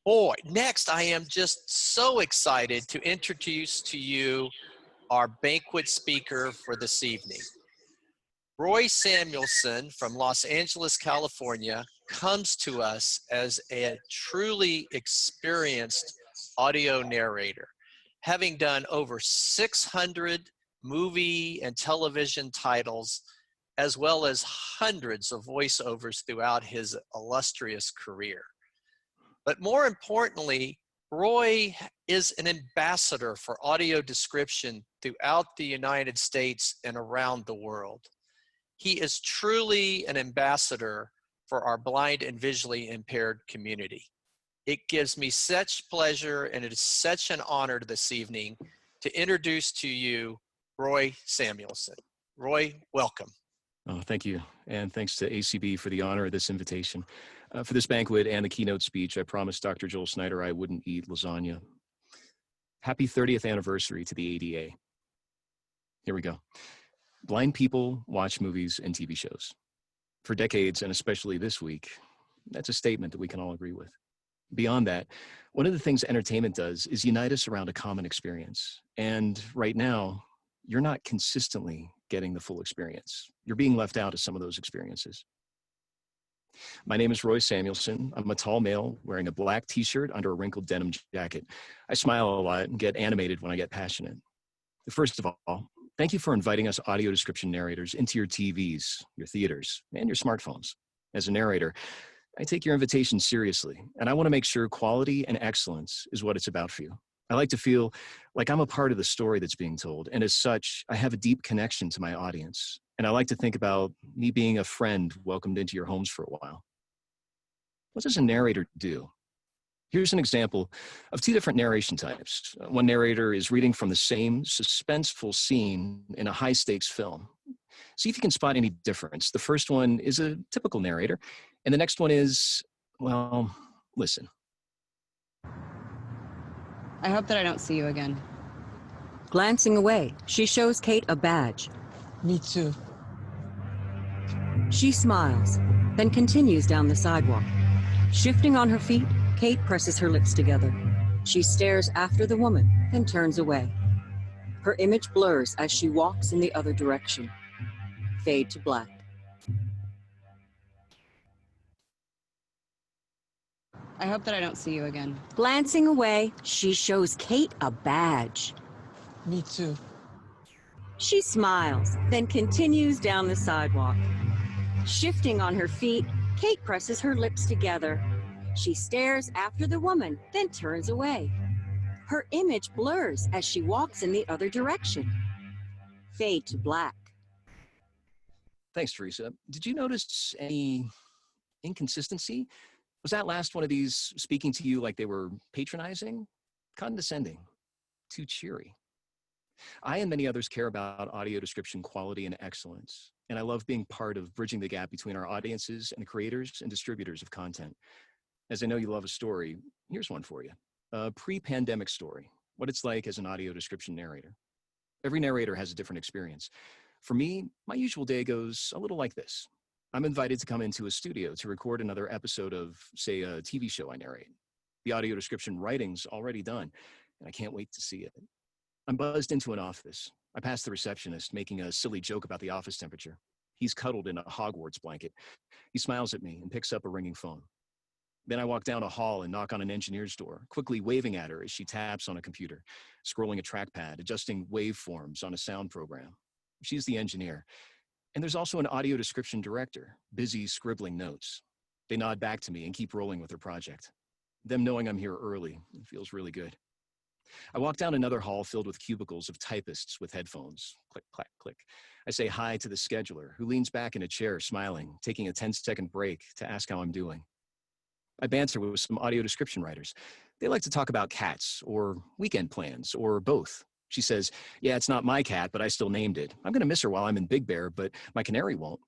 Boy, next I am just so excited to introduce to you our banquet speaker for this evening. Roy Samuelson from Los Angeles, California, comes to us as a truly experienced audio narrator, having done over 600 movie and television titles, as well as hundreds of voiceovers throughout his illustrious career. But more importantly, Roy is an ambassador for audio description throughout the United States and around the world. He is truly an ambassador for our blind and visually impaired community. It gives me such pleasure and it is such an honor this evening to introduce to you Roy Samuelson. Roy, welcome. Oh, thank you. And thanks to ACB for the honor of this invitation. For this banquet and the keynote speech, I promised Dr. Joel Snyder I wouldn't eat lasagna. Happy 30th anniversary to the ADA. Here we go. Blind people watch movies and TV shows. For decades, and especially this week, that's a statement that we can all agree with. Beyond that, one of the things entertainment does is unite us around a common experience. And right now, you're not consistently getting the full experience. You're being left out of some of those experiences. My name is Roy Samuelson. I'm a tall male wearing a black t-shirt under a wrinkled denim jacket. I smile a lot and get animated when I get passionate. First of all, thank you for inviting us audio description narrators into your TVs, your theaters, and your smartphones. As a narrator, I take your invitation seriously, and I want to make sure quality and excellence is what it's about for you. I like to feel like I'm a part of the story that's being told, and as such, I have a deep connection to my audience. And I like to think about me being a friend welcomed into your homes for a while. What does a narrator do? Here's an example of two different narration types. One narrator is reading from the same suspenseful scene in a high-stakes film. See if you can spot any difference. The first one is a typical narrator, and the next one is, well, listen. I hope that I don't see you again. Glancing away, she shows Kate a badge. Me too. She smiles, then continues down the sidewalk. Shifting on her feet, Kate presses her lips together. She stares after the woman, then turns away. Her image blurs as she walks in the other direction. Fade to black. I hope that I don't see you again. Glancing away, she shows Kate a badge. Me too. She smiles, then continues down the sidewalk. Shifting on her feet, Kate presses her lips together. She stares after the woman, then turns away. Her image blurs as she walks in the other direction. Fade to black. Thanks, Teresa. Did you notice any inconsistency? Was that last one of these speaking to you like they were patronizing, condescending, too cheery? I and many others care about audio description quality and excellence, and I love being part of bridging the gap between our audiences and the creators and distributors of content. As I know you love a story, here's one for you. A pre-pandemic story, what it's like as an audio description narrator. Every narrator has a different experience. For me, my usual day goes a little like this. I'm invited to come into a studio to record another episode of, say, a TV show I narrate. The audio description writing's already done, and I can't wait to see it. I'm buzzed into an office. I pass the receptionist, making a silly joke about the office temperature. He's cuddled in a Hogwarts blanket. He smiles at me and picks up a ringing phone. Then I walk down a hall and knock on an engineer's door, quickly waving at her as she taps on a computer, scrolling a trackpad, adjusting waveforms on a sound program. She's the engineer. And there's also an audio description director, busy scribbling notes. They nod back to me and keep rolling with their project. Them knowing I'm here early, it feels really good. I walk down another hall filled with cubicles of typists with headphones. Click, clack, click. I say hi to the scheduler, who leans back in a chair, smiling, taking a 10-second break to ask how I'm doing. I banter with some audio description writers. They like to talk about cats, or weekend plans, or both. She says, yeah, it's not my cat, but I still named it. I'm going to miss her while I'm in Big Bear, but my canary won't.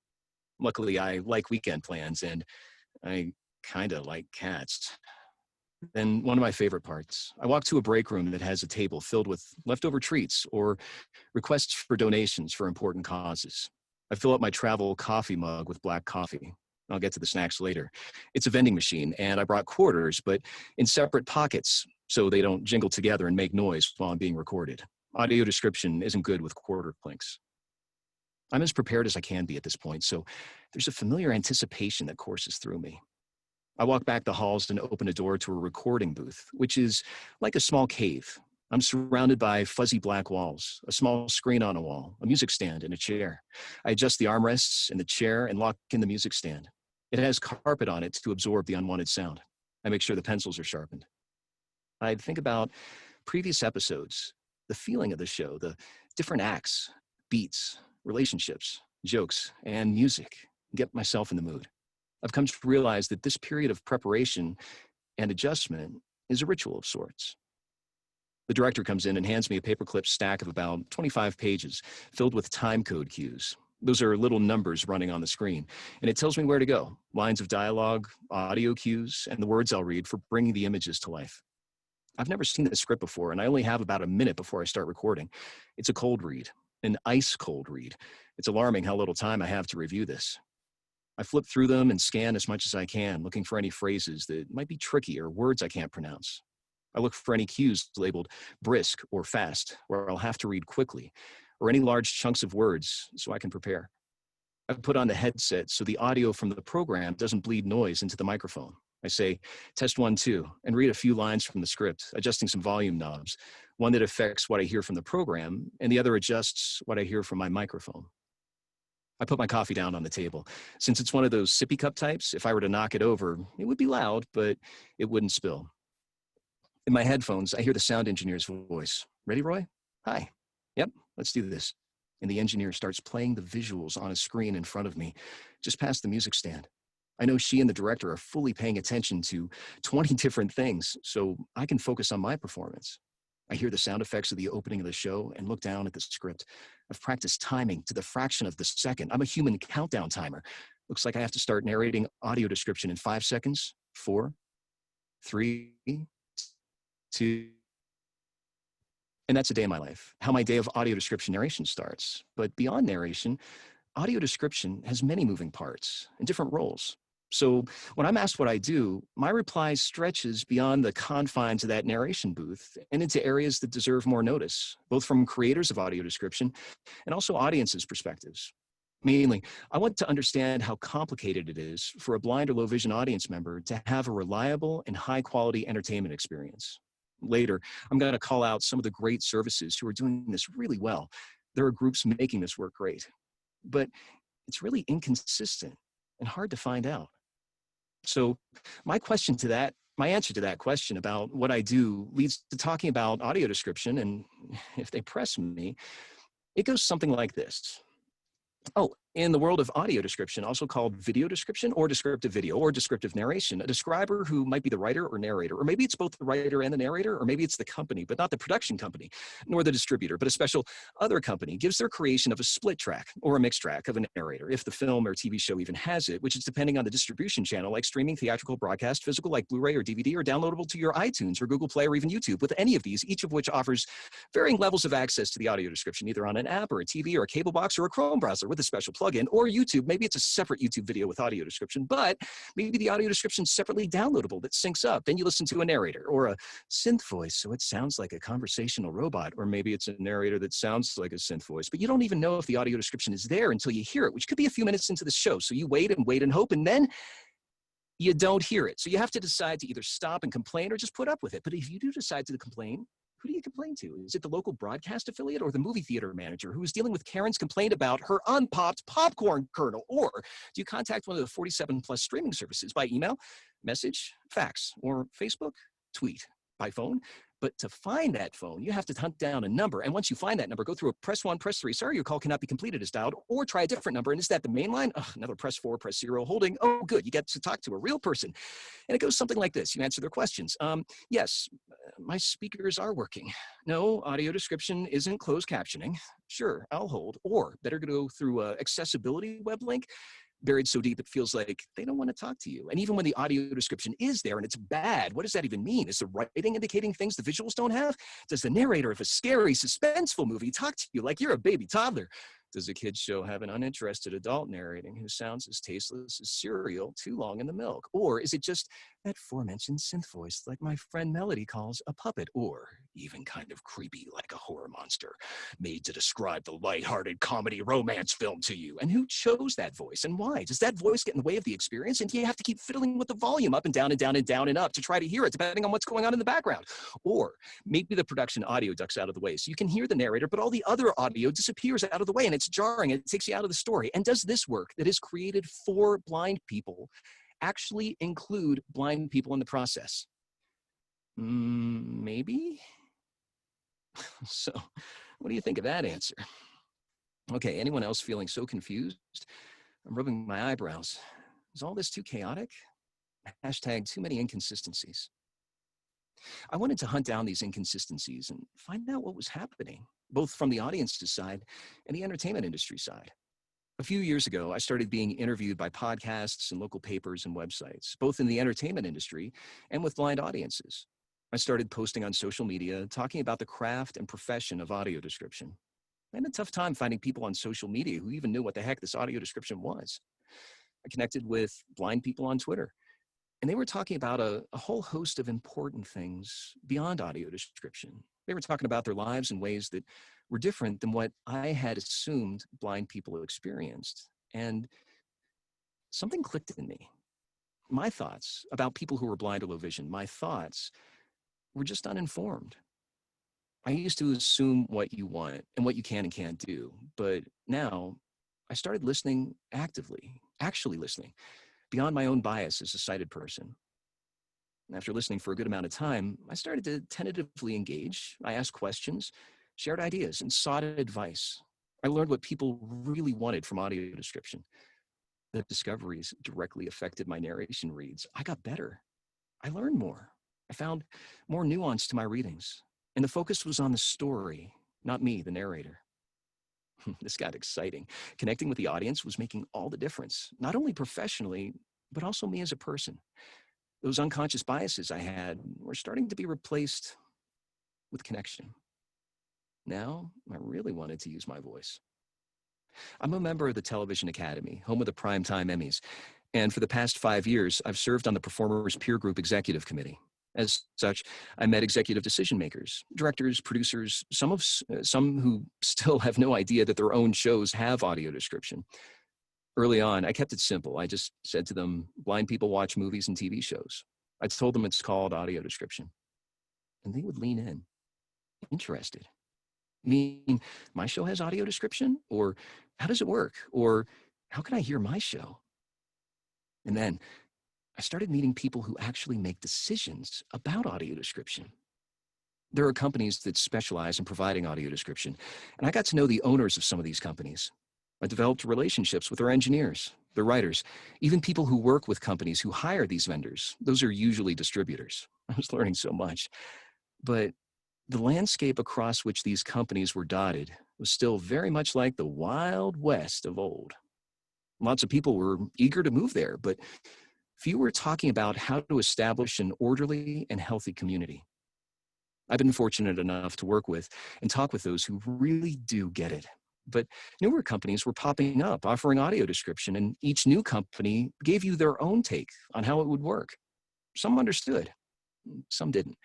Luckily, I like weekend plans, and I kind of like cats. Then one of my favorite parts, I walk to a break room that has a table filled with leftover treats or requests for donations for important causes. I fill up my travel coffee mug with black coffee. I'll get to the snacks later. It's a vending machine, and I brought quarters, but in separate pockets so they don't jingle together and make noise while I'm being recorded. Audio description isn't good with quarter clinks. I'm as prepared as I can be at this point, so there's a familiar anticipation that courses through me. I walk back the halls and open a door to a recording booth, which is like a small cave. I'm surrounded by fuzzy black walls, a small screen on a wall, a music stand, and a chair. I adjust the armrests in the chair and lock in the music stand. It has carpet on it to absorb the unwanted sound. I make sure the pencils are sharpened. I think about previous episodes, the feeling of the show, the different acts, beats, relationships, jokes, and music, and get myself in the mood. I've come to realize that this period of preparation and adjustment is a ritual of sorts. The director comes in and hands me a paperclip stack of about 25 pages filled with time code cues. Those are little numbers running on the screen, and it tells me where to go, lines of dialogue, audio cues, and the words I'll read for bringing the images to life. I've never seen this script before, and I only have about a minute before I start recording. It's a cold read, an ice cold read. It's alarming how little time I have to review this. I flip through them and scan as much as I can, looking for any phrases that might be tricky or words I can't pronounce. I look for any cues labeled brisk or fast, where I'll have to read quickly, or any large chunks of words so I can prepare. I put on the headset so the audio from the program doesn't bleed noise into the microphone. I say, test 1, 2, and read a few lines from the script, adjusting some volume knobs, one that affects what I hear from the program, and the other adjusts what I hear from my microphone. I put my coffee down on the table. Since it's one of those sippy cup types, if I were to knock it over, it would be loud, but it wouldn't spill. In my headphones, I hear the sound engineer's voice. Ready, Roy? Hi. Yep, let's do this. And the engineer starts playing the visuals on a screen in front of me, just past the music stand. I know she and the director are fully paying attention to 20 different things, so I can focus on my performance. I hear the sound effects of the opening of the show and look down at the script. I've practiced timing to the fraction of the second. I'm a human countdown timer. Looks like I have to start narrating audio description in 5 seconds. 4, 3, 2. And that's a day in my life, how my day of audio description narration starts. But beyond narration, audio description has many moving parts and different roles. So when I'm asked what I do, my reply stretches beyond the confines of that narration booth and into areas that deserve more notice, both from creators of audio description and also audiences' perspectives. Mainly, I want to understand how complicated it is for a blind or low vision audience member to have a reliable and high quality entertainment experience. Later, I'm going to call out some of the great services who are doing this really well. There are groups making this work great, but it's really inconsistent and hard to find out. So my answer to that question about what I do leads to talking about audio description, and if they press me, it goes something like this. Oh, in the world of audio description, also called video description or descriptive video or descriptive narration, a describer who might be the writer or narrator, or maybe it's both the writer and the narrator, or maybe it's the company, but not the production company, nor the distributor, but a special other company gives their creation of a split track or a mixed track of a narrator, if the film or TV show even has it, which is depending on the distribution channel, like streaming, theatrical, broadcast, physical, like Blu-ray or DVD, or downloadable to your iTunes or Google Play or even YouTube. With any of these, each of which offers varying levels of access to the audio description, either on an app or a TV or a cable box or a Chrome browser with a special plugin, or YouTube. Maybe it's a separate YouTube video with audio description, but maybe the audio description is separately downloadable that syncs up. Then you listen to a narrator or a synth voice, so it sounds like a conversational robot, or maybe it's a narrator that sounds like a synth voice, but you don't even know if the audio description is there until you hear it, which could be a few minutes into the show. So you wait and hope, and then you don't hear it. So you have to decide to either stop and complain or just put up with it. But if you do decide to complain, who do you complain to? Is it the local broadcast affiliate or the movie theater manager who is dealing with Karen's complaint about her unpopped popcorn kernel? Or do you contact one of the 47 plus streaming services by email, message, fax, or Facebook, tweet, by phone? But to find that phone, you have to hunt down a number. And once you find that number, go through a press 1, press 3. Sorry, your call cannot be completed as dialed. Or try a different number. And is that the main line? Another press 4, press 0, holding. Oh, good. You get to talk to a real person. And it goes something like this. You answer their questions. Yes, my speakers are working. No, audio description isn't closed captioning. Sure, I'll hold. Or better go through a accessibility web link, buried so deep it feels like they don't want to talk to you. And even when the audio description is there and it's bad, what does that even mean? Is the writing indicating things the visuals don't have? Does the narrator of a scary, suspenseful movie talk to you like you're a baby toddler? Does a kid's show have an uninterested adult narrating who sounds as tasteless as cereal too long in the milk? Or is it just that aforementioned synth voice like my friend Melody calls a puppet, or even kind of creepy like a horror monster made to describe the lighthearted comedy romance film to you? And who chose that voice and why? Does that voice get in the way of the experience? And do you have to keep fiddling with the volume up and down and down and down and up to try to hear it depending on what's going on in the background? Or maybe the production audio ducks out of the way so you can hear the narrator, but all the other audio disappears out of the way and it's jarring. It takes you out of the story. And does this work that is created for blind people actually include blind people in the process? Maybe. So what do you think of that answer? Okay, anyone else feeling so confused? I'm rubbing my eyebrows. Is all this too chaotic? Hashtag too many inconsistencies. I wanted to hunt down these inconsistencies and find out what was happening, both from the audience's side and the entertainment industry side. A few years ago, I started being interviewed by podcasts and local papers and websites, both in the entertainment industry and with blind audiences. I started posting on social media, talking about the craft and profession of audio description. I had a tough time finding people on social media who even knew what the heck this audio description was. I connected with blind people on Twitter, and they were talking about a whole host of important things beyond audio description. They were talking about their lives in ways that were different than what I had assumed blind people experienced. And something clicked in me. My thoughts about people who were blind or low vision, my thoughts were just uninformed. I used to assume what you want and what you can and can't do. But now I started listening actively, actually listening, beyond my own bias as a sighted person. After listening for a good amount of time, I started to tentatively engage. I asked questions, shared ideas, and sought advice. I learned what people really wanted from audio description. The discoveries directly affected my narration reads. I got better. I learned more. I found more nuance to my readings. And the focus was on the story, not me, the narrator. This got exciting. Connecting with the audience was making all the difference, not only professionally, but also me as a person. Those unconscious biases I had were starting to be replaced with connection. Now, I really wanted to use my voice. I'm a member of the Television Academy, home of the Primetime Emmys, and for the past 5 years, I've served on the Performers Peer Group Executive Committee. As such, I met executive decision makers, directors, producers, some who still have no idea that their own shows have audio description. Early on, I kept it simple. I just said to them, blind people watch movies and TV shows. I told them it's called audio description. And they would lean in, interested. Meaning, my show has audio description? Or how does it work? Or how can I hear my show? And then I started meeting people who actually make decisions about audio description. There are companies that specialize in providing audio description, and I got to know the owners of some of these companies. I developed relationships with their engineers, their writers, even people who work with companies who hire these vendors. Those are usually distributors. I was learning so much. But the landscape across which these companies were dotted was still very much like the Wild West of old. Lots of people were eager to move there, but few were talking about how to establish an orderly and healthy community. I've been fortunate enough to work with and talk with those who really do get it. But newer companies were popping up, offering audio description, and each new company gave you their own take on how it would work. Some understood, some didn't.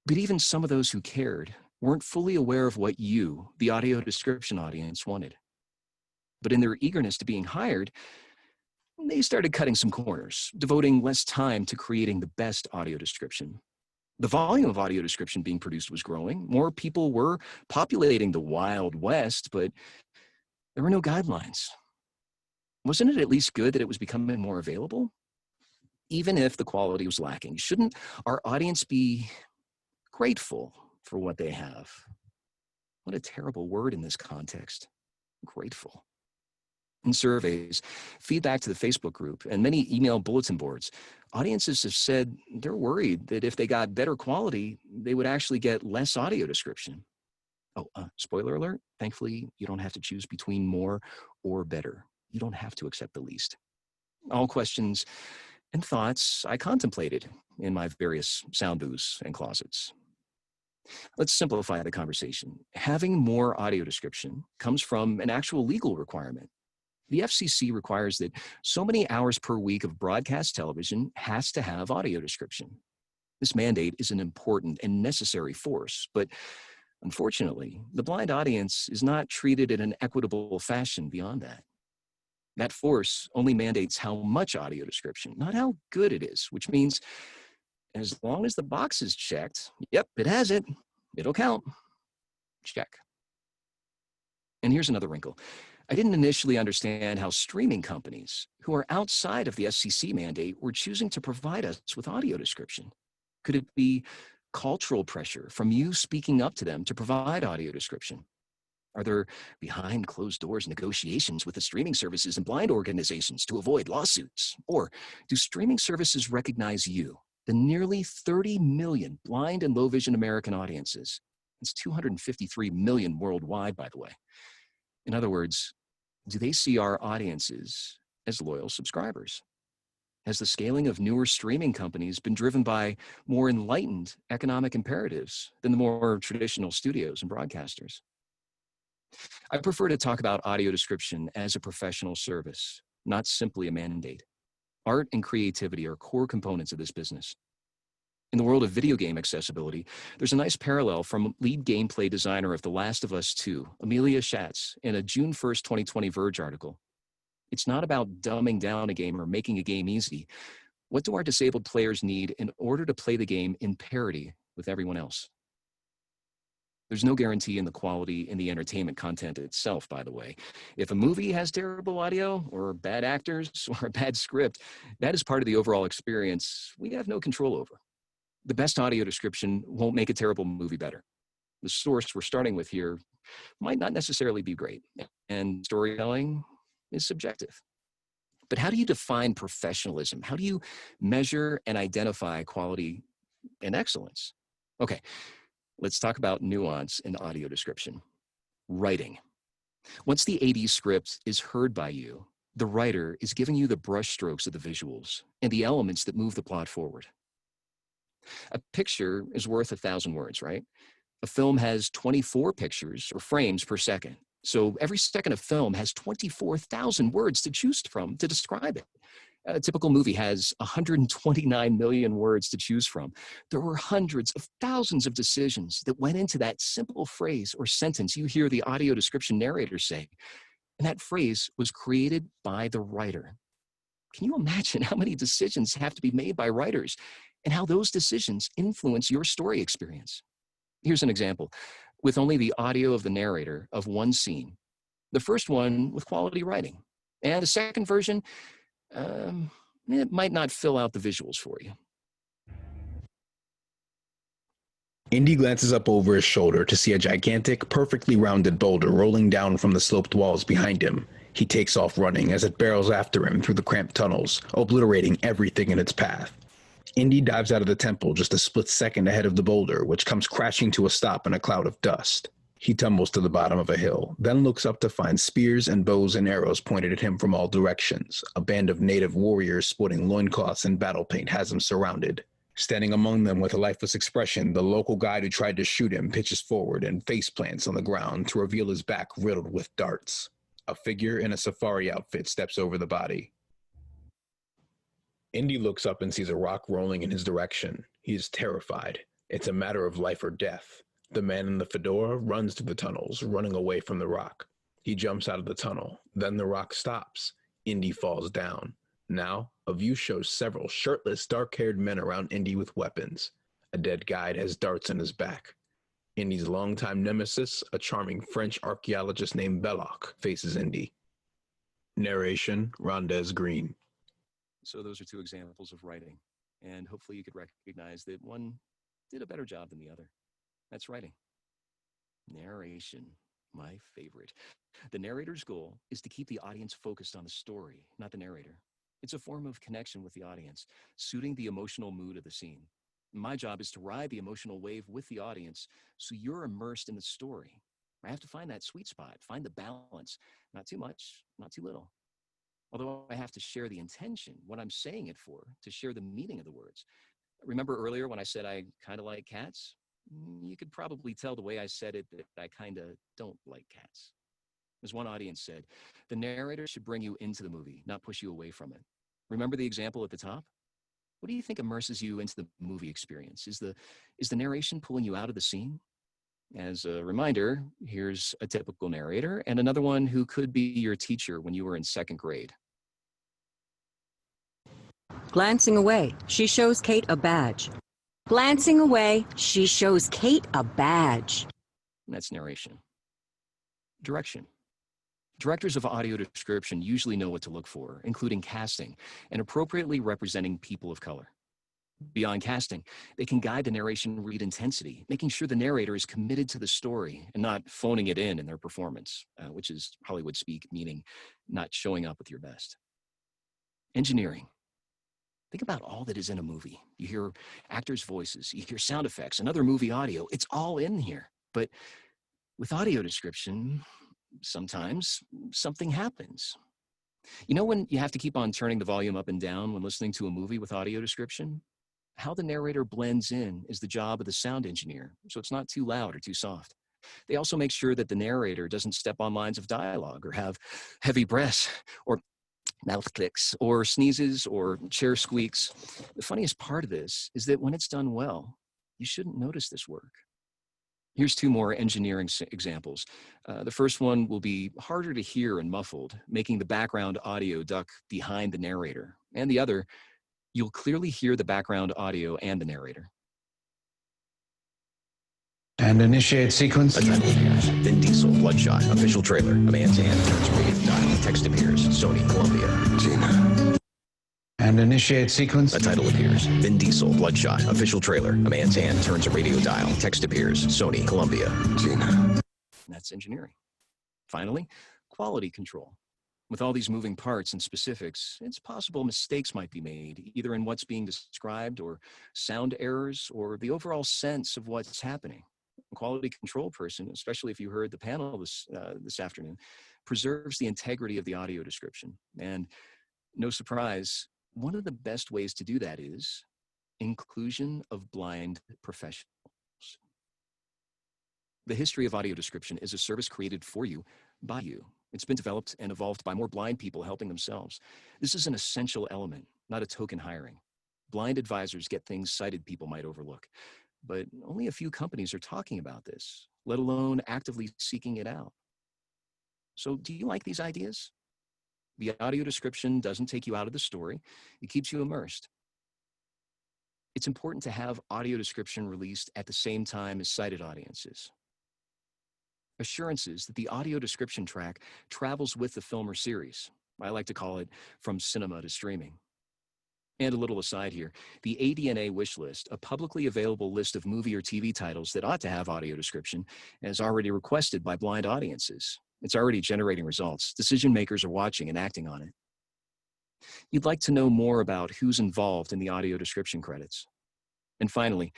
But even some of those who cared weren't fully aware of what you, the audio description audience, wanted. But in their eagerness to being hired, they started cutting some corners, devoting less time to creating the best audio description. The volume of audio description being produced was growing. More people were populating the Wild West, but there were no guidelines. Wasn't it at least good that it was becoming more available? Even if the quality was lacking, shouldn't our audience be grateful for what they have? What a terrible word in this context. Grateful. In surveys, feedback to the Facebook group, and many email bulletin boards, audiences have said they're worried that if they got better quality, they would actually get less audio description. Oh, spoiler alert, thankfully, you don't have to choose between more or better. You don't have to accept the least. All questions and thoughts I contemplated in my various sound booths and closets. Let's simplify the conversation. Having more audio description comes from an actual legal requirement. The FCC requires that so many hours per week of broadcast television has to have audio description. This mandate is an important and necessary force, but unfortunately, the blind audience is not treated in an equitable fashion beyond that. That force only mandates how much audio description, not how good it is, which means as long as the box is checked, yep, it has it, it'll count. Check. And here's another wrinkle. I didn't initially understand how streaming companies who are outside of the FCC mandate were choosing to provide us with audio description. Could it be cultural pressure from you speaking up to them to provide audio description? Are there behind closed doors negotiations with the streaming services and blind organizations to avoid lawsuits? Or do streaming services recognize you, the nearly 30 million blind and low vision American audiences? It's 253 million worldwide, by the way. In other words, do they see our audiences as loyal subscribers? Has the scaling of newer streaming companies been driven by more enlightened economic imperatives than the more traditional studios and broadcasters? I prefer to talk about audio description as a professional service, not simply a mandate. Art and creativity are core components of this business. In the world of video game accessibility, there's a nice parallel from lead gameplay designer of The Last of Us 2, Amelia Schatz, in a June 1st, 2020 Verge article. It's not about dumbing down a game or making a game easy. What do our disabled players need in order to play the game in parity with everyone else? There's no guarantee in the quality in the entertainment content itself, by the way. If a movie has terrible audio or bad actors or a bad script, that is part of the overall experience we have no control over. The best audio description won't make a terrible movie better. The source we're starting with here might not necessarily be great, and storytelling is subjective. But how do you define professionalism? How do you measure and identify quality and excellence? Okay, let's talk about nuance in audio description. Writing. Once the AD script is heard by you, the writer is giving you the brushstrokes of the visuals and the elements that move the plot forward. A picture is worth 1,000 words, right? A film has 24 pictures or frames per second. So every second of film has 24,000 words to choose from to describe it. A typical movie has 129 million words to choose from. There were hundreds of thousands of decisions that went into that simple phrase or sentence you hear the audio description narrator say. And that phrase was created by the writer. Can you imagine how many decisions have to be made by writers and how those decisions influence your story experience? Here's an example. With only the audio of the narrator of one scene, the first one with quality writing, and the second version, it might not fill out the visuals for you. Indy glances up over his shoulder to see a gigantic, perfectly rounded boulder rolling down from the sloped walls behind him. He takes off running as it barrels after him through the cramped tunnels, obliterating everything in its path. Indy dives out of the temple just a split second ahead of the boulder, which comes crashing to a stop in a cloud of dust. He tumbles to the bottom of a hill, then looks up to find spears and bows and arrows pointed at him from all directions. A band of native warriors sporting loincloths and battle paint has him surrounded. Standing among them with a lifeless expression, the local guide who tried to shoot him pitches forward and face plants on the ground to reveal his back riddled with darts. A figure in a safari outfit steps over the body. Indy looks up and sees a rock rolling in his direction. He is terrified. It's a matter of life or death. The man in the fedora runs to the tunnels, running away from the rock. He jumps out of the tunnel. Then the rock stops. Indy falls down. Now, a view shows several shirtless, dark-haired men around Indy with weapons. A dead guide has darts in his back. Indy's longtime nemesis, a charming French archaeologist named Belloc, faces Indy. Narration, Rondez Green. So those are two examples of writing, and hopefully you could recognize that one did a better job than the other. That's writing. Narration, my favorite. The narrator's goal is to keep the audience focused on the story, not the narrator. It's a form of connection with the audience, suiting the emotional mood of the scene. My job is to ride the emotional wave with the audience so you're immersed in the story. I have to find that sweet spot, find the balance, not too much, not too little. Although I have to share the intention, what I'm saying it for, to share the meaning of the words. Remember earlier when I said I kind of like cats? You could probably tell the way I said it that I kind of don't like cats. As one audience said, the narrator should bring you into the movie, not push you away from it. Remember the example at the top? What do you think immerses you into the movie experience? Is the narration pulling you out of the scene? As a reminder, here's a typical narrator and another one who could be your teacher when you were in second grade. Glancing away, she shows Kate a badge. Glancing away, she shows Kate a badge. That's narration. Direction. Directors of audio description usually know what to look for, including casting and appropriately representing people of color. Beyond casting, they can guide the narration read intensity, making sure the narrator is committed to the story and not phoning it in their performance, which is Hollywood speak, meaning not showing up with your best. Engineering. Think about all that is in a movie. You hear actors' voices, you hear sound effects, and other movie audio. It's all in here. But with audio description, sometimes something happens. You know when you have to keep on turning the volume up and down when listening to a movie with audio description? How the narrator blends in is the job of the sound engineer, so it's not too loud or too soft. They also make sure that the narrator doesn't step on lines of dialogue or have heavy breaths or mouth clicks or sneezes or chair squeaks. The funniest part of this is that when it's done well, you shouldn't notice this work. Here's two more engineering examples. The first one will be harder to hear and muffled, making the background audio duck behind the narrator. And the other, you'll clearly hear the background audio and the narrator. And initiate sequence. A title appears. Vin Diesel, Bloodshot, official trailer. A man's hand turns radio dial. Text appears. Sony, Columbia. Gina. And initiate sequence. A title appears. Vin Diesel, Bloodshot, official trailer. A man's hand turns a radio dial. Text appears. Sony, Columbia. Gina. That's engineering. Finally, quality control. With all these moving parts and specifics, it's possible mistakes might be made, either in what's being described or sound errors or the overall sense of what's happening. A quality control person, especially if you heard the panel this afternoon, preserves the integrity of the audio description. And no surprise, one of the best ways to do that is inclusion of blind professionals. The history of audio description is a service created for you by you. It's been developed and evolved by more blind people helping themselves. This is an essential element, not a token hiring. Blind advisors get things sighted people might overlook, but only a few companies are talking about this, let alone actively seeking it out. So do you like these ideas? The audio description doesn't take you out of the story. It keeps you immersed. It's important to have audio description released at the same time as sighted audiences. Assurances that the audio description track travels with the film or series. I like to call it from cinema to streaming. And a little aside here, the ADNA wish list, a publicly available list of movie or TV titles that ought to have audio description, is already requested by blind audiences. It's already generating results. Decision makers are watching and acting on it. You'd like to know more about who's involved in the audio description credits. And finally,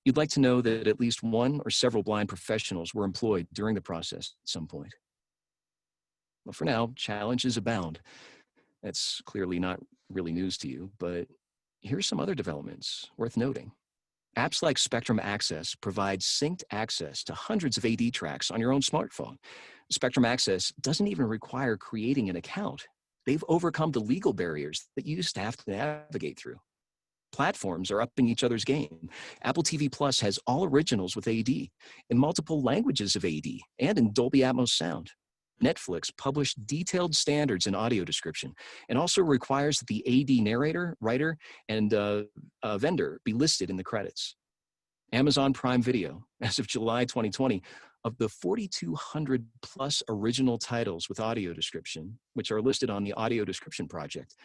you'd like to know that at least one or several blind professionals were employed during the process at some point. Well, for now, challenges abound. That's clearly not really news to you, but here's some other developments worth noting. Apps like Spectrum Access provide synced access to hundreds of AD tracks on your own smartphone. Spectrum Access doesn't even require creating an account. They've overcome the legal barriers that you used to have to navigate through. Platforms are upping each other's game. Apple TV Plus has all originals with AD, in multiple languages of AD, and in Dolby Atmos sound. Netflix published detailed standards in audio description and also requires that the AD narrator, writer, and vendor be listed in the credits. Amazon Prime Video, as of July 2020, of the 4,200 plus original titles with audio description, which are listed on the Audio Description Project,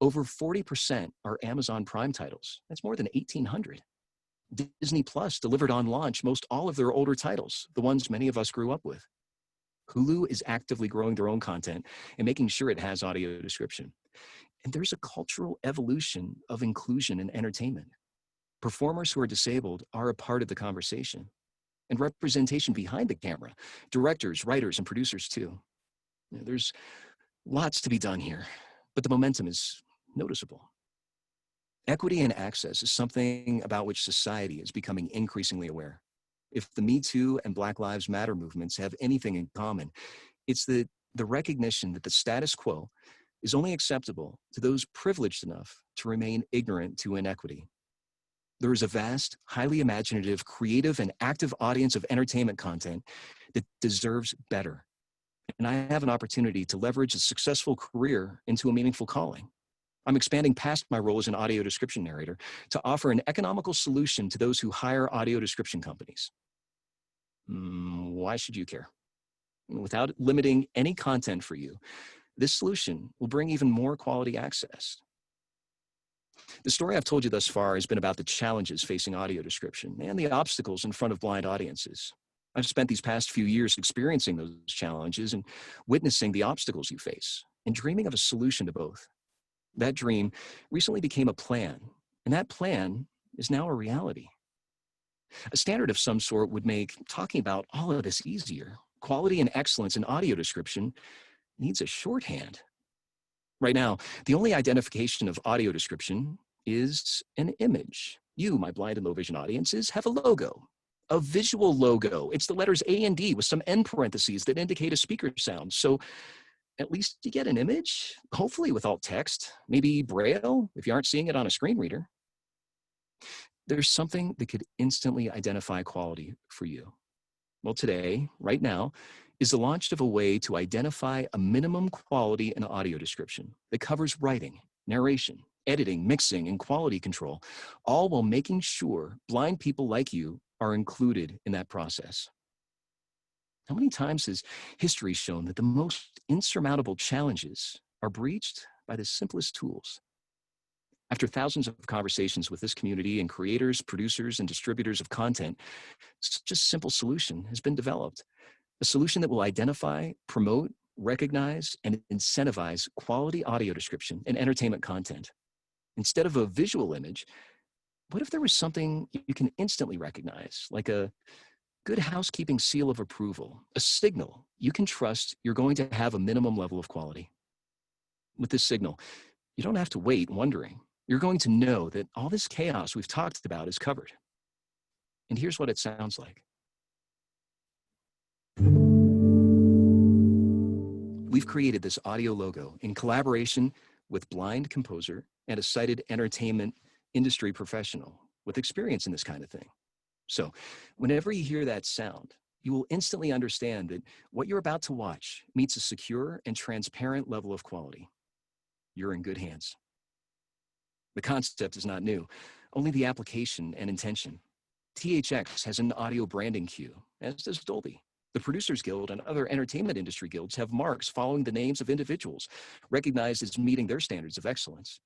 over 40% are Amazon Prime titles. That's more than 1,800. Disney Plus delivered on launch most all of their older titles, the ones many of us grew up with. Hulu is actively growing their own content and making sure it has audio description. And there's a cultural evolution of inclusion in entertainment. Performers who are disabled are a part of the conversation, and representation behind the camera, directors, writers, and producers too. There's lots to be done here, but the momentum is noticeable. Equity and access is something about which society is becoming increasingly aware. if the Me Too and Black Lives Matter movements have anything in common, it's the recognition that the status quo is only acceptable to those privileged enough to remain ignorant to inequity. There is a vast, highly imaginative, creative, and active audience of entertainment content that deserves better. And I have an opportunity to leverage a successful career into a meaningful calling. I'm expanding past my role as an audio description narrator to offer an economical solution to those who hire audio description companies. Why should you care? Without limiting any content for you, this solution will bring even more quality access. The story I've told you thus far has been about the challenges facing audio description and the obstacles in front of blind audiences. I've spent these past few years experiencing those challenges and witnessing the obstacles you face and dreaming of a solution to both. That dream recently became a plan, and that plan is now a reality. A standard of some sort would make talking about all of this easier. Quality and excellence in audio description needs a shorthand. Right now, the only identification of audio description is an image. You, my blind and low vision audiences, have a logo, a visual logo. It's the letters A and D with some end parentheses that indicate a speaker sound. So at least you get an image, hopefully with alt text, maybe Braille if you aren't seeing it on a screen reader. There's something that could instantly identify quality for you. Well, today, right now, is the launch of a way to identify a minimum quality in audio description that covers writing, narration, editing, mixing, and quality control, all while making sure blind people like you are included in that process. How many times has history shown that the most insurmountable challenges are breached by the simplest tools? After thousands of conversations with this community and creators, producers, and distributors of content, such a simple solution has been developed. A solution that will identify, promote, recognize, and incentivize quality audio description and entertainment content. Instead of a visual image, what if there was something you can instantly recognize, like a good housekeeping seal of approval, a signal you can trust you're going to have a minimum level of quality? With this signal, you don't have to wait wondering. You're going to know that all this chaos we've talked about is covered. And here's what it sounds like. We've created this audio logo in collaboration with blind composer and a sighted entertainment industry professional with experience in this kind of thing. So whenever you hear that sound, you will instantly understand that what you're about to watch meets a secure and transparent level of quality. You're in good hands. The concept is not new, only the application and intention. THX has an audio branding queue, as does Dolby. The Producers Guild and other entertainment industry guilds have marks following the names of individuals recognized as meeting their standards of excellence.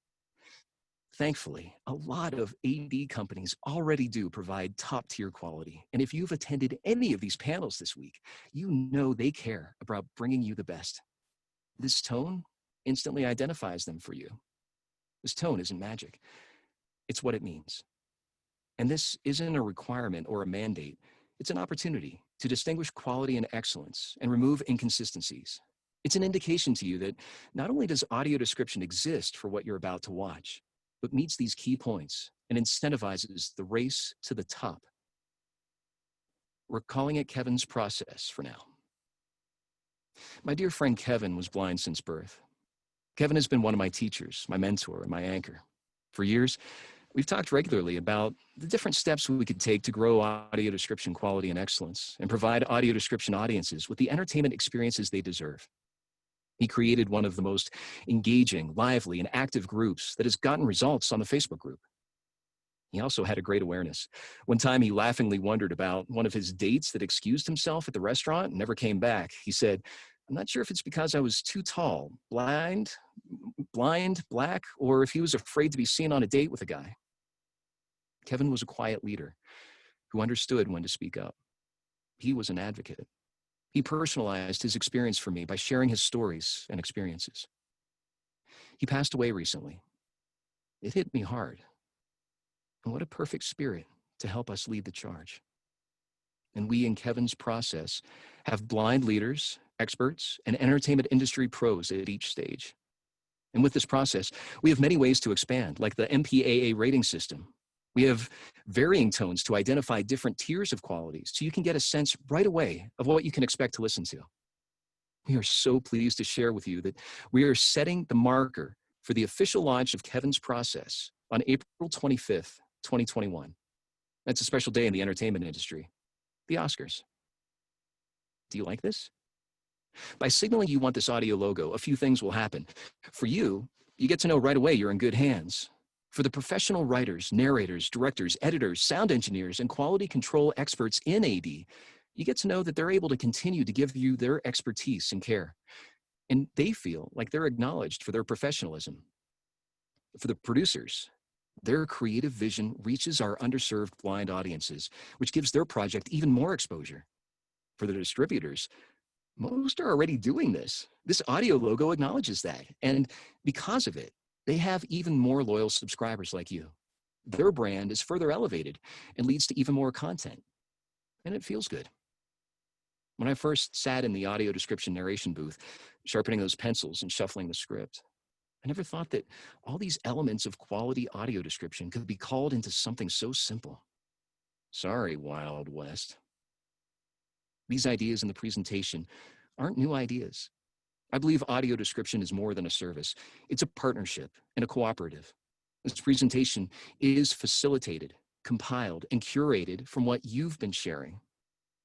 Thankfully, a lot of AD companies already do provide top-tier quality. And if you've attended any of these panels this week, you know they care about bringing you the best. This tone instantly identifies them for you. This tone isn't magic. It's what it means. And this isn't a requirement or a mandate. It's an opportunity to distinguish quality and excellence and remove inconsistencies. It's an indication to you that not only does audio description exist for what you're about to watch, but meets these key points and incentivizes the race to the top. We're calling it Kevin's process for now. My dear friend Kevin was blind since birth. Kevin has been one of my teachers, my mentor, and my anchor. For years, we've talked regularly about the different steps we could take to grow audio description quality and excellence and provide audio description audiences with the entertainment experiences they deserve. He created one of the most engaging, lively, and active groups that has gotten results on the Facebook group. He also had a great awareness. One time he laughingly wondered about one of his dates that excused himself at the restaurant and never came back. He said, "I'm not sure if it's because I was too tall, blind, black, or if he was afraid to be seen on a date with a guy." Kevin was a quiet leader who understood when to speak up. He was an advocate. He personalized his experience for me by sharing his stories and experiences. He passed away recently. It hit me hard. And what a perfect spirit to help us lead the charge. And we in Kevin's process have blind leaders, experts, and entertainment industry pros at each stage. And with this process, we have many ways to expand, like the MPAA rating system. We have varying tones to identify different tiers of qualities so you can get a sense right away of what you can expect to listen to. We are so pleased to share with you that we are setting the marker for the official launch of Kevin's Process on April 25th, 2021. That's a special day in the entertainment industry, the Oscars. Do you like this? By signaling you want this audio logo, a few things will happen. For you, you get to know right away you're in good hands. For the professional writers, narrators, directors, editors, sound engineers, and quality control experts in AD, you get to know that they're able to continue to give you their expertise and care. And they feel like they're acknowledged for their professionalism. For the producers, their creative vision reaches our underserved blind audiences, which gives their project even more exposure. For the distributors, most are already doing this. This audio logo acknowledges that. And because of it, they have even more loyal subscribers like you. Their brand is further elevated and leads to even more content. And it feels good. When I first sat in the audio description narration booth, sharpening those pencils and shuffling the script, I never thought that all these elements of quality audio description could be called into something so simple. Sorry, Wild West. These ideas in the presentation aren't new ideas. I believe audio description is more than a service. It's a partnership and a cooperative. This presentation is facilitated, compiled, and curated from what you've been sharing.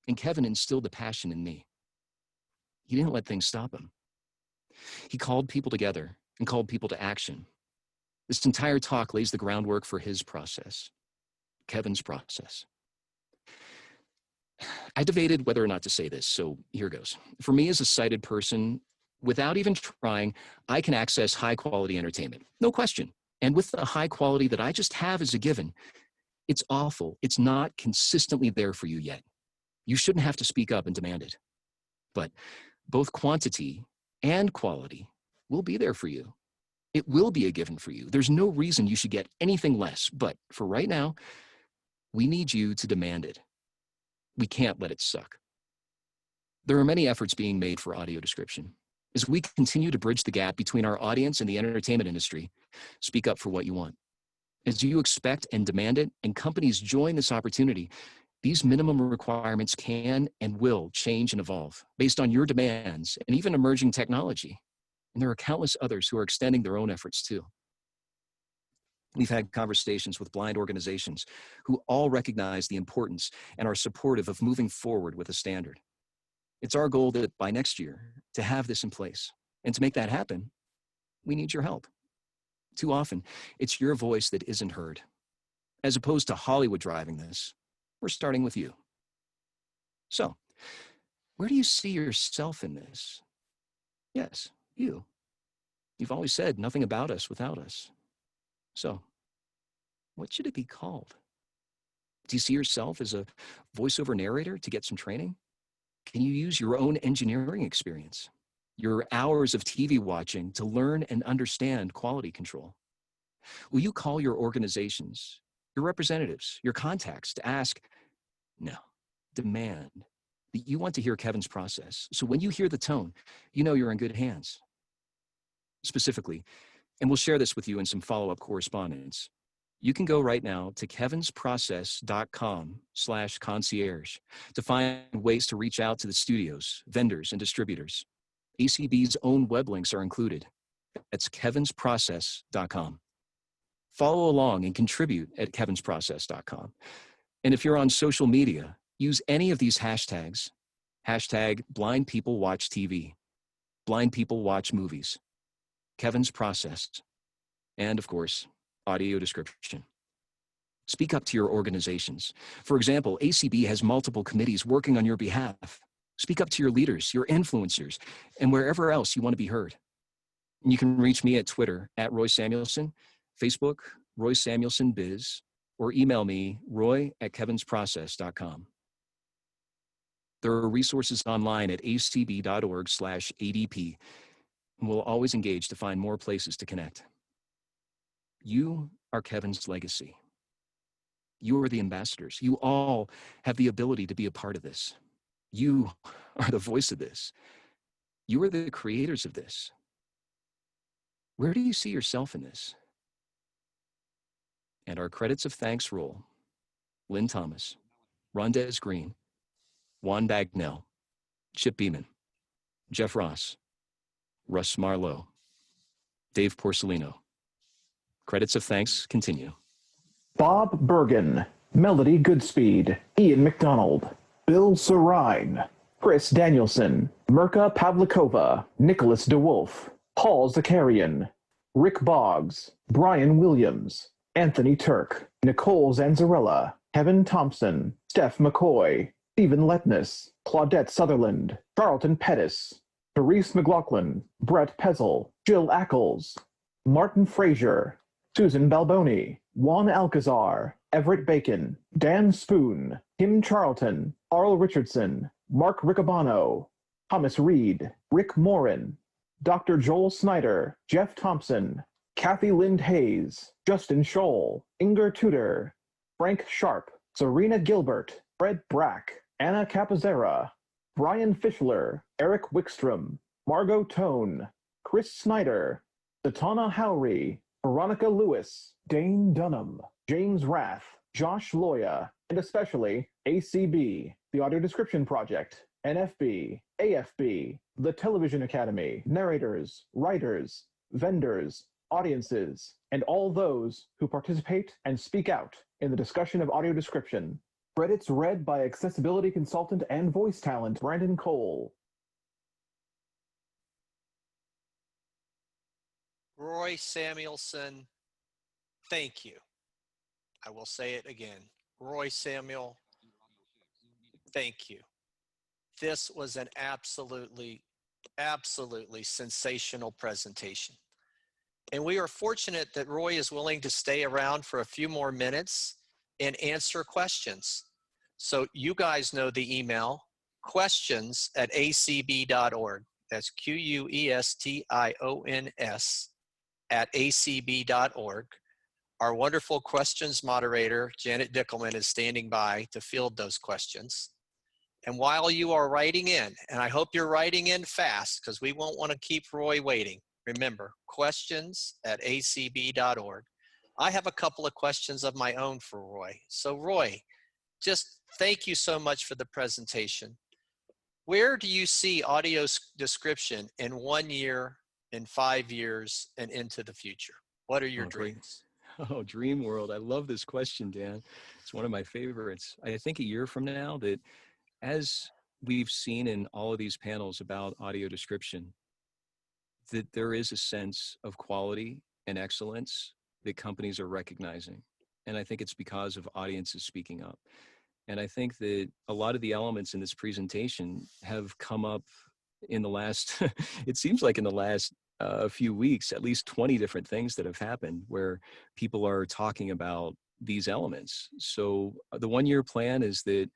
And Kevin instilled the passion in me. He didn't let things stop him. He called people together and called people to action. This entire talk lays the groundwork for his process, Kevin's process. I debated whether or not to say this, so here goes. For me as a sighted person, without even trying, I can access high quality entertainment, no question. And with the high quality that I just have as a given, it's awful. It's not consistently there for you yet. You shouldn't have to speak up and demand it. But both quantity and quality will be there for you. It will be a given for you. There's no reason you should get anything less. But for right now, we need you to demand it. We can't let it suck. There are many efforts being made for audio description. As we continue to bridge the gap between our audience and the entertainment industry, speak up for what you want. As you expect and demand it, and companies join this opportunity, these minimum requirements can and will change and evolve based on your demands and even emerging technology. And there are countless others who are extending their own efforts too. We've had conversations with blind organizations who all recognize the importance and are supportive of moving forward with a standard. It's our goal that by next year to have this in place. And to make that happen, we need your help. Too often, it's your voice that isn't heard. As opposed to Hollywood driving this, we're starting with you. So, where do you see yourself in this? Yes, you. You've always said nothing about us without us. So, what should it be called? Do you see yourself as a voiceover narrator to get some training? Can you use your own engineering experience, your hours of TV watching to learn and understand quality control? Will you call your organizations, your representatives, your contacts to ask, no, demand that you want to hear Kevin's process. So when you hear the tone, you know you're in good hands. Specifically, and we'll share this with you in some follow-up correspondence, you can go right now to kevinsprocess.com/concierge to find ways to reach out to the studios, vendors, and distributors. ACB's own web links are included. That's kevinsprocess.com. Follow along and contribute at kevinsprocess.com. And if you're on social media, use any of these hashtags. Hashtag blind people watch TV, blind people watch movies, Kevin's process, and of course, audio description. Speak up to your organizations. For example, ACB has multiple committees working on your behalf. Speak up to your leaders, your influencers, and wherever else you want to be heard. And you can reach me at Twitter at Roy Samuelson, Facebook, Roy Samuelson Biz, or email me, roy@kevinsprocess.com. There are resources online at acb.org/ADP, and we'll always engage to find more places to connect. You are Kevin's legacy. You are the ambassadors. You all have the ability to be a part of this. You are the voice of this. You are the creators of this. Where do you see yourself in this? And our credits of thanks roll: Lynn Thomas, Rondez Green, Juan Bagnell, Chip Beeman, Jeff Ross, Russ Marlowe, Dave Porcelino. Credits of thanks continue. Bob Bergen, Melody Goodspeed, Ian McDonald, Bill Sarine, Chris Danielson, Mirka Pavlikova, Nicholas DeWolf, Paul Zakarian, Rick Boggs, Brian Williams, Anthony Turk, Nicole Zanzarella, Kevin Thompson, Steph McCoy, Stephen Letness, Claudette Sutherland, Charlton Pettis, Therese McLaughlin, Brett Pezel, Jill Ackles, Martin Frazier, Susan Balboni, Juan Alcazar, Everett Bacon, Dan Spoon, Kim Charlton, Arl Richardson, Mark Riccabano, Thomas Reed, Rick Morin, Dr. Joel Snyder, Jeff Thompson, Kathy Lind Hayes, Justin Scholl, Inger Tudor, Frank Sharp, Serena Gilbert, Fred Brack, Anna Capozera, Brian Fischler, Eric Wickstrom, Margot Tone, Chris Snyder, Satana Howry, Veronica Lewis, Dane Dunham, James Rath, Josh Loya, and especially ACB, the Audio Description Project, NFB, AFB, the Television Academy, narrators, writers, vendors, audiences, and all those who participate and speak out in the discussion of audio description. Credits read by accessibility consultant and voice talent Brandon Cole. Roy Samuelson, thank you. I will say it again. Roy Samuel, thank you. This was an absolutely sensational presentation. And we are fortunate that Roy is willing to stay around for a few more minutes and answer questions. So you guys know the email, questions@acb.org. That's questions@acb.org. Our wonderful questions moderator, Janet Dickelman, is standing by to field those questions. And while you are writing in, and I hope you're writing in fast because we won't want to keep Roy waiting, remember, questions@acb.org. I have a couple of questions of my own for Roy. So Roy, just thank you so much for the presentation. Where do you see audio description in 1 year, in 5 years, and into the future? What are your dreams? Oh, dream world. I love this question, Dan. It's one of my favorites. I think a year from now, that as we've seen in all of these panels about audio description, that there is a sense of quality and excellence that companies are recognizing. And I think it's because of audiences speaking up. And I think that a lot of the elements in this presentation have come up in the last, it seems like in the last few weeks, at least 20 different things that have happened where people are talking about these elements. So the 1 year plan is that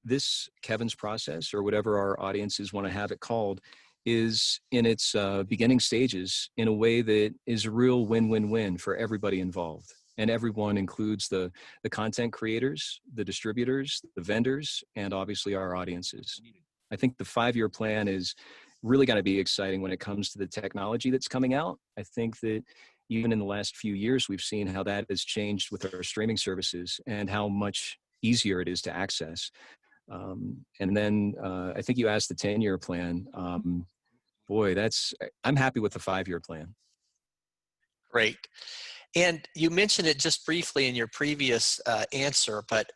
this Kevin's process, or whatever our audiences want to have it called, is in its beginning stages in a way that is a real win-win-win for everybody involved. And everyone includes the content creators, the distributors, the vendors, and obviously our audiences. I think the 5 year plan is really going to be exciting when it comes to the technology that's coming out. I think that even in the last few years, we've seen how that has changed with our streaming services and how much easier it is to access. And then I think you asked the 10 year plan. Boy, I'm happy with the 5 year plan. Great. And you mentioned it just briefly in your previous answer, but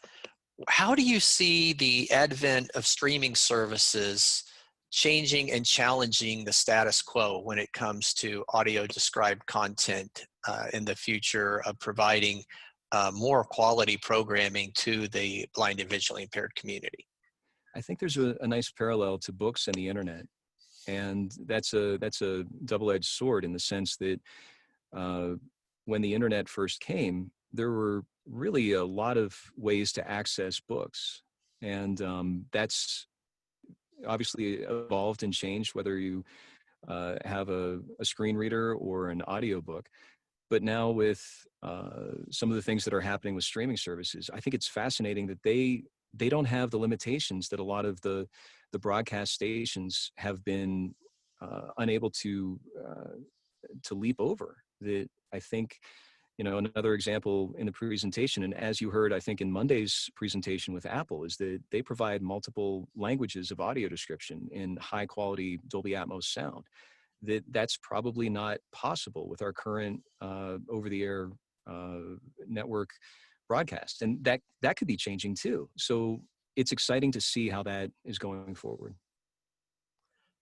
how do you see the advent of streaming services changing and challenging the status quo when it comes to audio described content in the future of providing more quality programming to the blind and visually impaired community? I think there's a nice parallel to books and the internet. And that's a double-edged sword in the sense that when the internet first came, there were really a lot of ways to access books. And that's obviously evolved and changed, whether you have a screen reader or an audiobook. But now with some of the things that are happening with streaming services, I think it's fascinating that they don't have the limitations that a lot of the broadcast stations have been unable to leap over. That I think Another example in the presentation, and as you heard, I think in Monday's presentation with Apple, is that they provide multiple languages of audio description in high quality Dolby Atmos sound. That's probably not possible with our current over-the-air network broadcast, and that could be changing too. So it's exciting to see how that is going forward.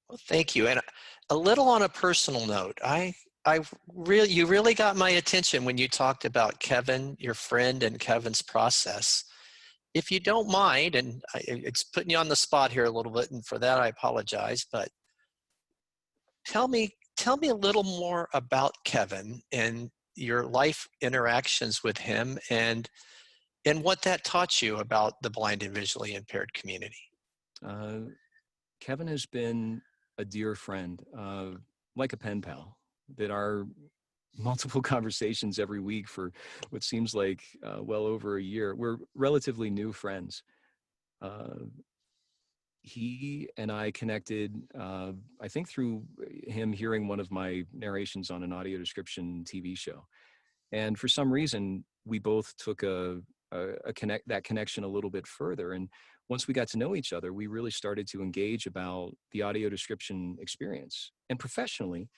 Well, thank you. And a little on a personal note, you really got my attention when you talked about Kevin, your friend, and Kevin's process. If you don't mind, and it's putting you on the spot here a little bit, and for that I apologize, but tell me a little more about Kevin and your life interactions with him, and what that taught you about the blind and visually impaired community. Kevin has been a dear friend, like a pen pal, that our multiple conversations every week for what seems like well over a year. We're relatively new friends. He and I connected, I think through him hearing one of my narrations on an audio description TV show. And for some reason, we both took that connection a little bit further. And once we got to know each other, we really started to engage about the audio description experience. And professionally,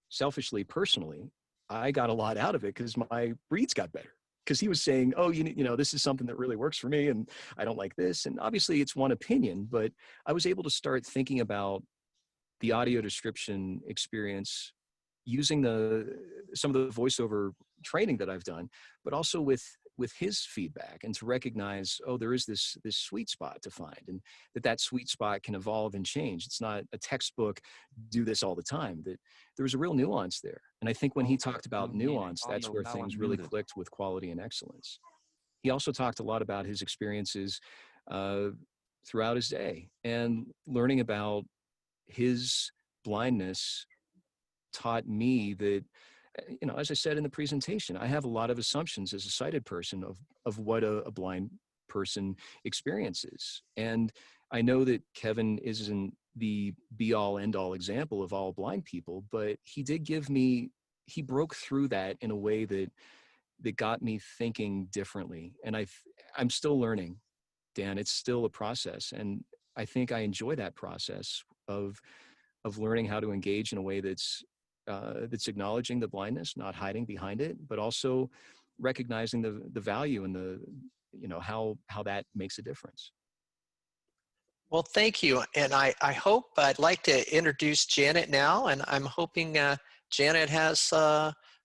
selfishly, personally, I got a lot out of it because my reads got better. Because he was saying, oh, this is something that really works for me, and I don't like this. And obviously it's one opinion, but I was able to start thinking about the audio description experience using some of the voiceover training that I've done, but also with his feedback, and to recognize, oh, there is this sweet spot to find, and that sweet spot can evolve and change. It's not a textbook, do this all the time, that there's a real nuance there. And I think when he talked about nuance, that's where things really clicked with quality and excellence. He also talked a lot about his experiences throughout his day, and learning about his blindness taught me that, as I said in the presentation, I have a lot of assumptions as a sighted person of what a blind person experiences. And I know that Kevin isn't the be-all, end-all example of all blind people, but he broke through that in a way that got me thinking differently. And I'm still learning, Dan. It's still a process. And I think I enjoy that process of learning how to engage in a way that's acknowledging the blindness, not hiding behind it, but also recognizing the value and how that makes a difference. Well, thank you. And I'd like to introduce Janet now, and I'm hoping Janet has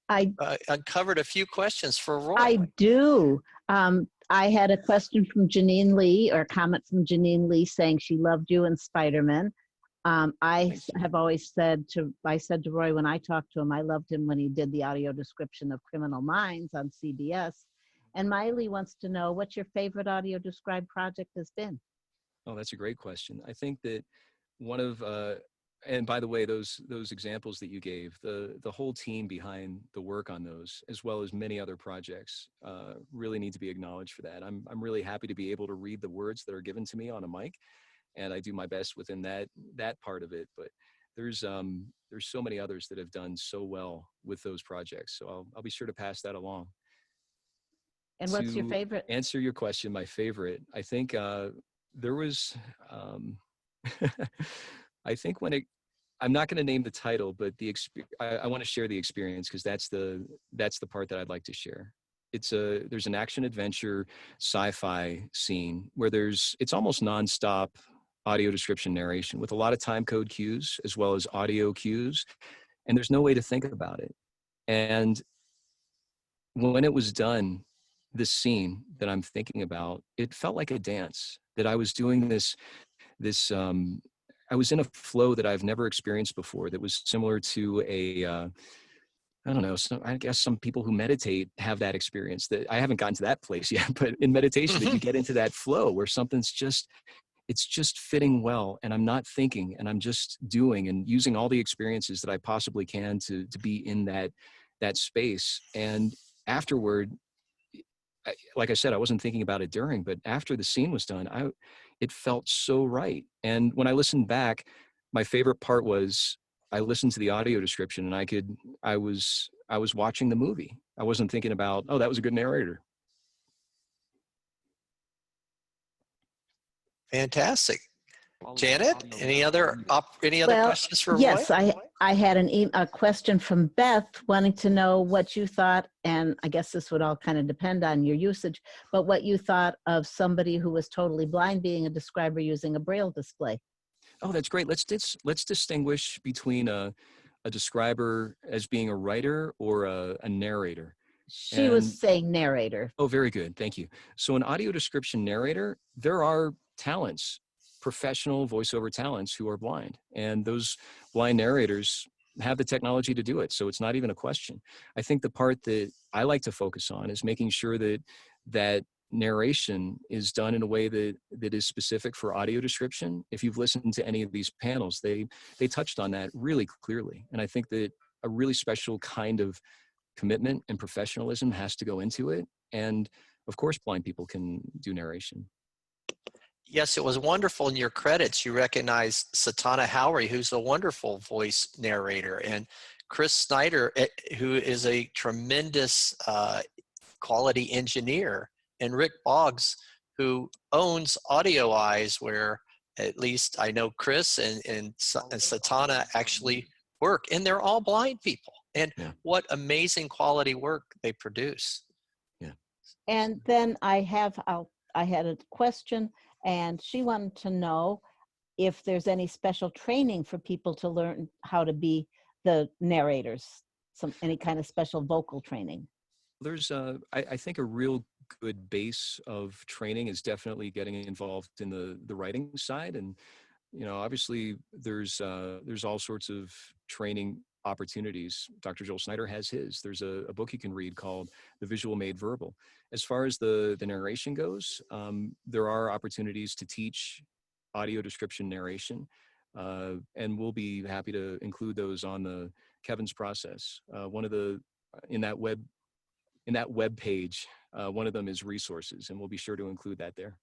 uncovered a few questions for Roy. I do. I had a question from Janine Lee, or a comment from Janine Lee, saying she loved you in Spider-Man. I have always said to Roy when I talked to him, I loved him when he did the audio description of Criminal Minds on CBS. And Miley wants to know what your favorite audio described project has been. Oh, that's a great question. I think that one of, and by the way, those examples that you gave, the whole team behind the work on those, as well as many other projects, really need to be acknowledged for that. I'm really happy to be able to read the words that are given to me on a mic, and I do my best within that part of it. But there's so many others that have done so well with those projects. So I'll be sure to pass that along. And what's your favorite? Answer your question, my favorite. I think there was, I think I'm not going to name the title, but I want to share the experience, because that's the part that I'd like to share. There's an action adventure sci-fi scene where it's almost nonstop audio description narration with a lot of time code cues as well as audio cues, and there's no way to think about it. And when it was done, this scene that I'm thinking about, it felt like a dance, that I was doing this I was in a flow that I've never experienced before, that was similar to I don't know, I guess some people who meditate have that experience. That I haven't gotten to that place yet, but in meditation that you get into that flow where something's it's just fitting well, and I'm not thinking, and I'm just doing and using all the experiences that I possibly can to be in that space. And afterward, like I said, I wasn't thinking about it during, but after the scene was done, it felt so right. And when I listened back, my favorite part was I listened to the audio description, and I I was watching the movie. I wasn't thinking about, oh, that was a good narrator. Fantastic. Janet, any other Well, questions for Roy? yes, I had a question from Beth wanting to know what you thought, and I guess this would all kind of depend on your usage, but what you thought of somebody who was totally blind being a describer using a Braille display. Oh, that's great. Let's distinguish between a describer as being a writer or a narrator. She was saying narrator. Oh, very good. Thank you. So an audio description narrator, there are talents, professional voiceover talents who are blind. And those blind narrators have the technology to do it. So it's not even a question. I think the part that I like to focus on is making sure that narration is done in a way that is specific for audio description. If you've listened to any of these panels, they touched on that really clearly. And I think that a really special kind of commitment and professionalism has to go into it. And of course, blind people can do narration. Yes, it was wonderful in your credits. You recognized Satana Howery, who's a wonderful voice narrator, and Chris Snyder, who is a tremendous quality engineer, and Rick Boggs, who owns Audio Eyes, where at least I know Chris and Satana actually work, and they're all blind people. And what amazing quality work they produce. Yeah. And then I had a question, and she wanted to know if there's any special training for people to learn how to be the narrators, any kind of special vocal training. There's I think a real good base of training is definitely getting involved in the writing side. And, you know, obviously there's all sorts of training opportunities. Dr. Joel Snyder has his. There's a book you can read called The Visual Made Verbal. As far as the narration goes, there are opportunities to teach audio description narration, and we'll be happy to include those on the Kevin's process. One of the in that web page, one of them is resources, and we'll be sure to include that there.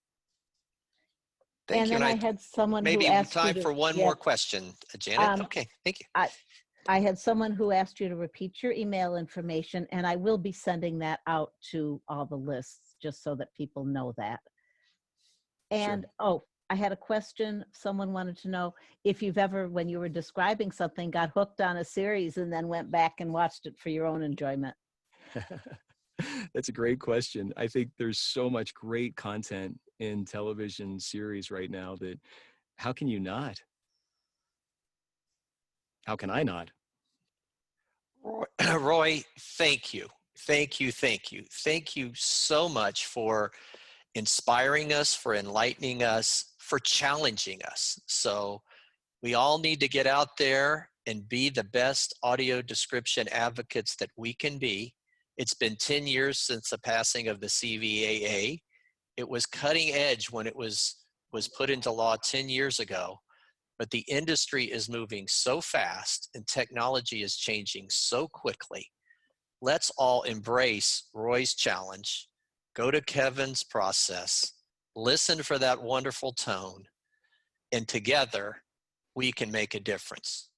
Thank and you. then And I had someone maybe who asked time you for one more question, Janet. Okay, thank you. I had someone who asked you to repeat your email information, and I will be sending that out to all the lists just so that people know that. And I had a question. Someone wanted to know if you've ever, when you were describing something, got hooked on a series and then went back and watched it for your own enjoyment. That's a great question. I think there's so much great content in television series right now that how can you not? How can I not? Roy, thank you. Thank you. Thank you. Thank you so much for inspiring us, for enlightening us, for challenging us. So we all need to get out there and be the best audio description advocates that we can be. It's been 10 years since the passing of the CVAA. It was cutting edge when it was put into law 10 years ago, but the industry is moving so fast and technology is changing so quickly. Let's all embrace Roy's challenge, go to Kevin's process, listen for that wonderful tone, and together we can make a difference.